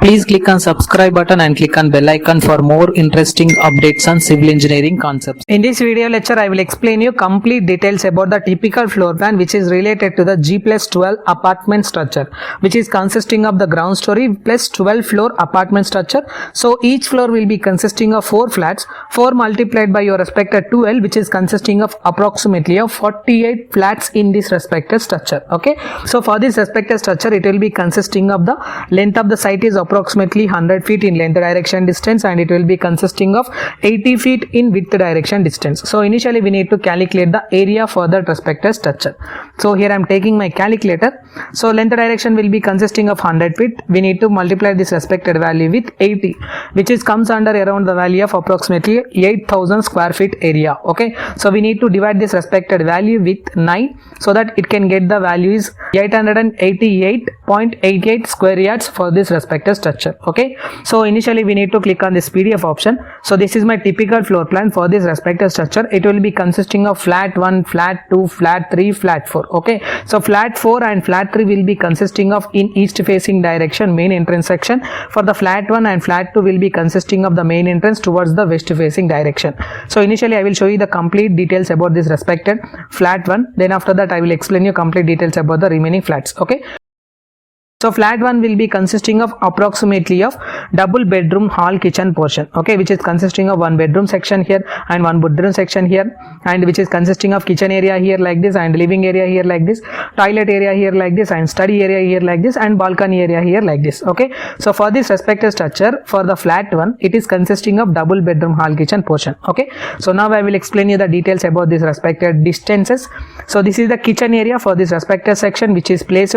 Please click on subscribe button and click on bell icon for more interesting updates on civil engineering concepts. In this video lecture, I will explain you complete details about the typical floor plan which is related to the G+12 apartment structure, which is consisting of the ground story plus 12 floor apartment structure. So each floor will be consisting of 4 flats, 4 multiplied by your respective 2L, which is consisting of approximately of 48 flats in this respective structure. Okay, so for this respective structure, it will be consisting of the length of the site is approximately 100 feet in length direction distance, and it will be consisting of 80 feet in width direction distance. So initially we need to calculate the area for that respective structure. So here I am taking my calculator. So length direction will be consisting of 100 feet. We need to multiply this respected value with 80, which is comes under around the value of approximately 8,000 square feet area. Okay, so we need to divide this respected value with 9 so that it can get the value is 888.88 square yards for this respective structure. Okay, so initially we need to click on this PDF option. So this is my typical floor plan for this respective structure. It will be consisting of flat 1, flat 2, flat 3, flat 4. Okay, so flat 4 and flat 3 will be consisting of in east facing direction main entrance section. For the flat 1 and flat 2 will be consisting of the main entrance towards the west facing direction. So initially I will show you the complete details about this respected flat 1. Then after that I will explain you complete details about the remaining flats. Okay, so flat 1 will be consisting of approximately of double bedroom hall kitchen portion, okay, which is consisting of 1 bedroom section here and 1 bedroom section here, and which is consisting of kitchen area here like this, and living area here like this, toilet area here like this, and study area here like this, and balcony area here like this. Okay, so for this respective structure for the flat 1, it is consisting of double bedroom hall kitchen portion. Okay, so now I will explain you the details about this respective distances. So this is the kitchen area for this respective section, which is placed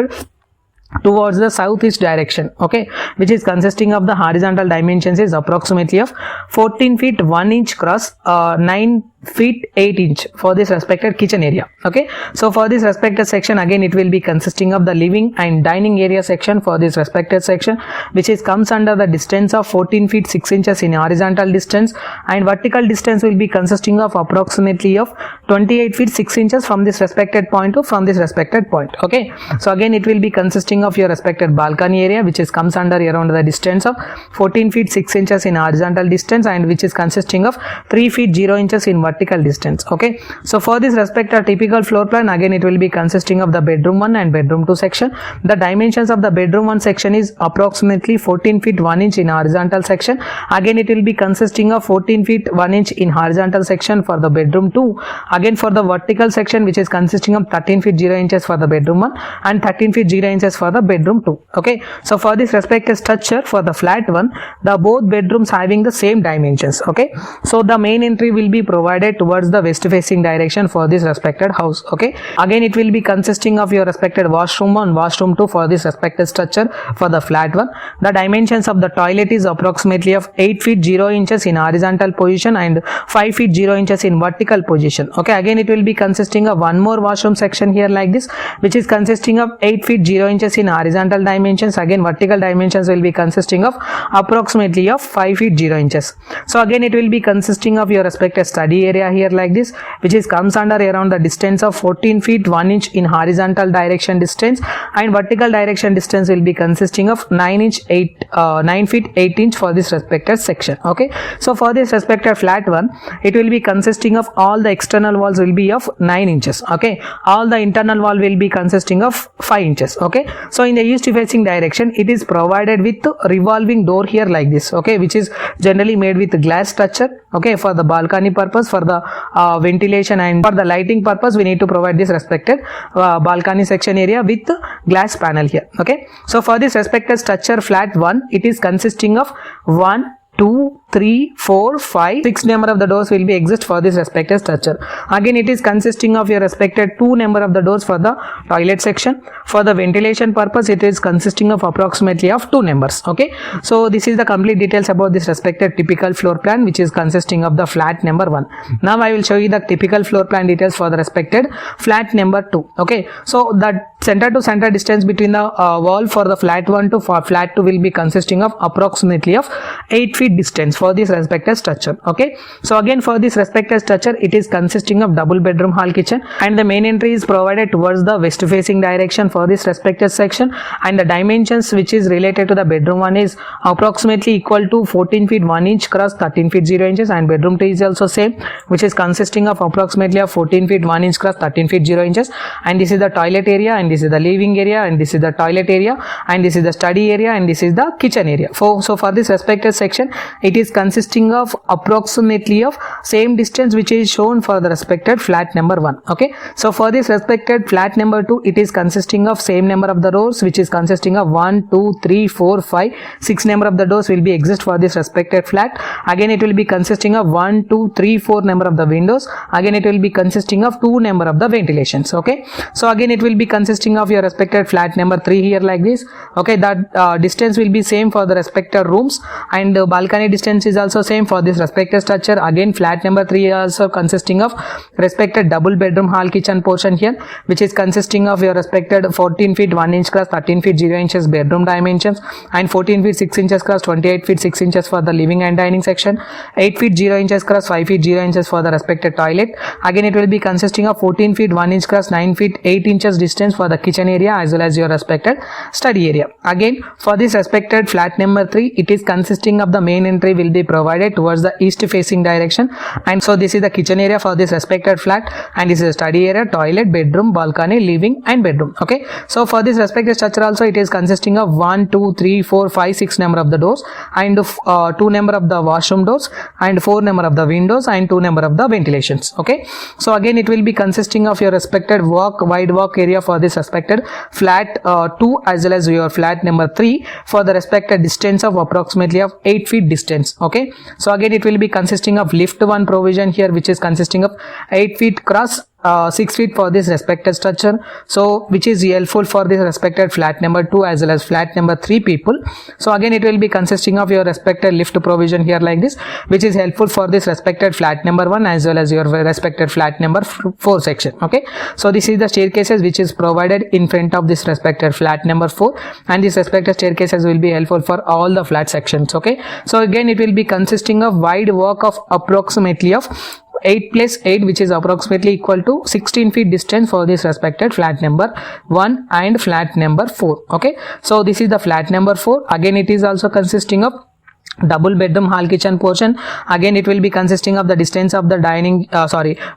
towards the southeast direction, okay, which is consisting of the horizontal dimensions is approximately of 14 feet 1 inch cross 9 feet 8 inch for this respected kitchen area. Okay, so for this respected section again it will be consisting of the living and dining area section for this respected section, which is comes under the distance of 14 feet 6 inches in horizontal distance, and vertical distance will be consisting of approximately of 28 feet 6 inches from this respected point to from this respected point. Okay, so again it will be consisting of your respected balcony area, which is comes under around the distance of 14 feet 6 inches in horizontal distance, and which is consisting of 3 feet 0 inches in vertical distance. Okay, so for this respective typical floor plan again it will be consisting of the bedroom 1 and bedroom 2 section. The dimensions of the bedroom 1 section is approximately 14 feet 1 inch in horizontal section. Again it will be consisting of 14 feet 1 inch in horizontal section for the bedroom 2. Again for the vertical section, which is consisting of 13 feet 0 inches for the bedroom 1 and 13 feet 0 inches for the bedroom 2. Okay, so for this respective structure for the flat 1, the both bedrooms having the same dimensions. Okay, so the main entry will be provided towards the west facing direction for this respected house. Okay, again it will be consisting of your respected washroom 1, washroom 2 for this respected structure for the flat 1. The dimensions of the toilet is approximately of 8 feet 0 inches in horizontal position and 5 feet 0 inches in vertical position. Okay, again it will be consisting of one more washroom section here like this, which is consisting of 8 feet 0 inches in horizontal dimensions. Again vertical dimensions will be consisting of approximately of 5 feet 0 inches. So again it will be consisting of your respective study area here like this, which is comes under around the distance of 14 feet 1 inch in horizontal direction distance, and vertical direction distance will be consisting of 9 feet 8 inch for this respective section. Okay, so for this respective flat 1, it will be consisting of all the external walls will be of 9 inches. Okay, all the internal wall will be consisting of 5 inches. Okay, so in the east facing direction it is provided with revolving door here like this, okay, which is generally made with glass structure. Okay, for the balcony purpose, for the ventilation and for the lighting purpose, we need to provide this respected balcony section area with glass panel here. Okay, so for this respected structure flat 1, it is consisting of 1, 2, 3, 4, 5, 6 number of the doors will be exist for this respective structure. Again it is consisting of your respected 2 number of the doors for the toilet section. For the ventilation purpose, it is consisting of approximately of 2 numbers. Okay, so this is the complete details about this respected typical floor plan, which is consisting of the flat number 1. Now I will show you the typical floor plan details for the respected flat number 2. Okay, so the center to center distance between the wall for the flat 1 to flat 2 will be consisting of approximately of 8 feet distance for this respective structure. Okay, so again for this respective structure, it is consisting of double bedroom hall kitchen, and the main entry is provided towards the west facing direction for this respective section, and the dimensions which is related to the bedroom 1 is approximately equal to 14 feet 1 inch cross 13 feet 0 inches, and bedroom 2 is also same, which is consisting of approximately of 14 feet 1 inch cross 13 feet 0 inches, and this is the toilet area, and this is the living area, and this is the toilet area, and this is the study area, and this is the kitchen area. So for this respective section, it is consisting of approximately of same distance which is shown for the respected flat number 1. Okay, so for this respected flat number 2, it is consisting of same number of the doors, which is consisting of 1 2 3 4 5 6 number of the doors will be exist for this respected flat. Again it will be consisting of 1 2 3 4 number of the windows. Again it will be consisting of 2 number of the ventilations. Okay, so again it will be consisting of your respected flat number 3 here like this. Okay, that distance will be same for the respective rooms, and balcony distance is also same for this respective structure. Again flat number 3 is also consisting of respected double bedroom hall kitchen portion here, which is consisting of your respected 14 feet 1 inch cross 13 feet 0 inches bedroom dimensions, and 14 feet 6 inches cross 28 feet 6 inches for the living and dining section, 8 feet 0 inches cross 5 feet 0 inches for the respected toilet. Again it will be consisting of 14 feet 1 inch cross 9 feet 8 inches distance for the kitchen area as well as your respected study area. Again for this respected flat number 3, it is consisting of the main entry will be provided towards the east facing direction, and so this is the kitchen area for this respected flat, and this is the study area, toilet, bedroom, balcony, living and bedroom. Okay, so for this respective structure also, it is consisting of 1 2 3 4 5 6 number of the doors, and 2 number of the washroom doors, and 4 number of the windows, and 2 number of the ventilations. Okay, so again it will be consisting of your respected wide walk area for this respected flat 2 as well as your flat number 3 for the respected distance of approximately of 8 feet distance. Okay, so again it will be consisting of lift 1 provision here, which is consisting of 8 feet cross 6 feet for this respected structure, so which is helpful for this respected flat number 2 as well as flat number 3 people. So again it will be consisting of your respected lift provision here like this, which is helpful for this respected flat number 1 as well as your respected flat number 4 section. Okay, so this is the staircases which is provided in front of this respected flat number 4, and this respected staircases will be helpful for all the flat sections. Okay, so again it will be consisting of wide walk of approximately of 8 plus 8, which is approximately equal to 16 feet distance for this respected flat number 1 and flat number 4. Okay, so this is the flat number 4. Again it is also consisting of double bedroom hall kitchen portion. Again it will be consisting of the distance of the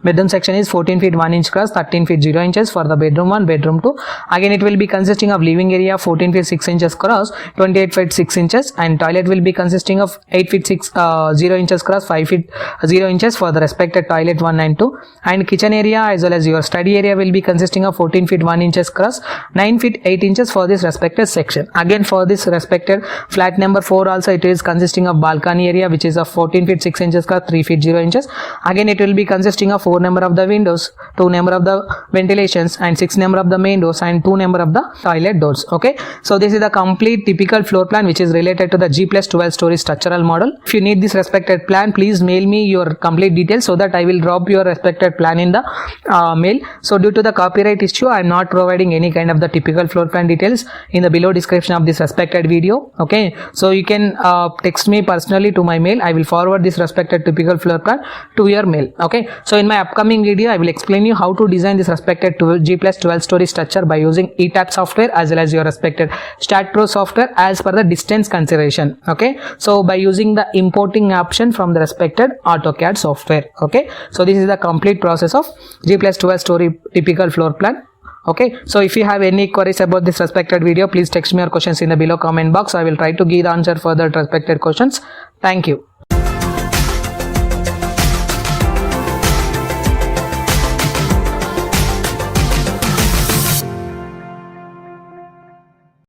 bedroom section is 14 feet 1 inch cross 13 feet 0 inches for the bedroom 1, bedroom 2. Again it will be consisting of living area 14 feet 6 inches cross 28 feet 6 inches, and toilet will be consisting of 8 feet 0 inches cross 5 feet 0 inches for the respected toilet 1 and 2, and kitchen area as well as your study area will be consisting of 14 feet 1 inches cross 9 feet 8 inches for this respected section. Again for this respected flat number 4 also, it is consisting of balcony area, which is of 14 feet 6 inches cross 3 feet 0 inches. Again it will be consisting of 4 number of the windows, 2 number of the ventilations, and 6 number of the main doors, and 2 number of the toilet doors. Okay, so this is the complete typical floor plan which is related to the G+12 story structural model. If you need this respected plan, please mail me your complete details so that I will drop your respected plan in the mail. So due to the copyright issue, I am not providing any kind of the typical floor plan details in the below description of this respected video. Okay, so you can text me personally to my mail. I will forward this respected typical floor plan to your mail. Okay, so in my upcoming video I will explain you how to design this respected G+12 story structure by using ETAP software as well as your respected StatPro software as per the distance consideration. Okay, so by using the importing option from the respected AutoCAD software. Okay, so this is the complete process of G+12 story typical floor plan. Okay, so if you have any queries about this respected video, please text me your questions in the below comment box. I will try to give the answer for the respected questions. Thank you.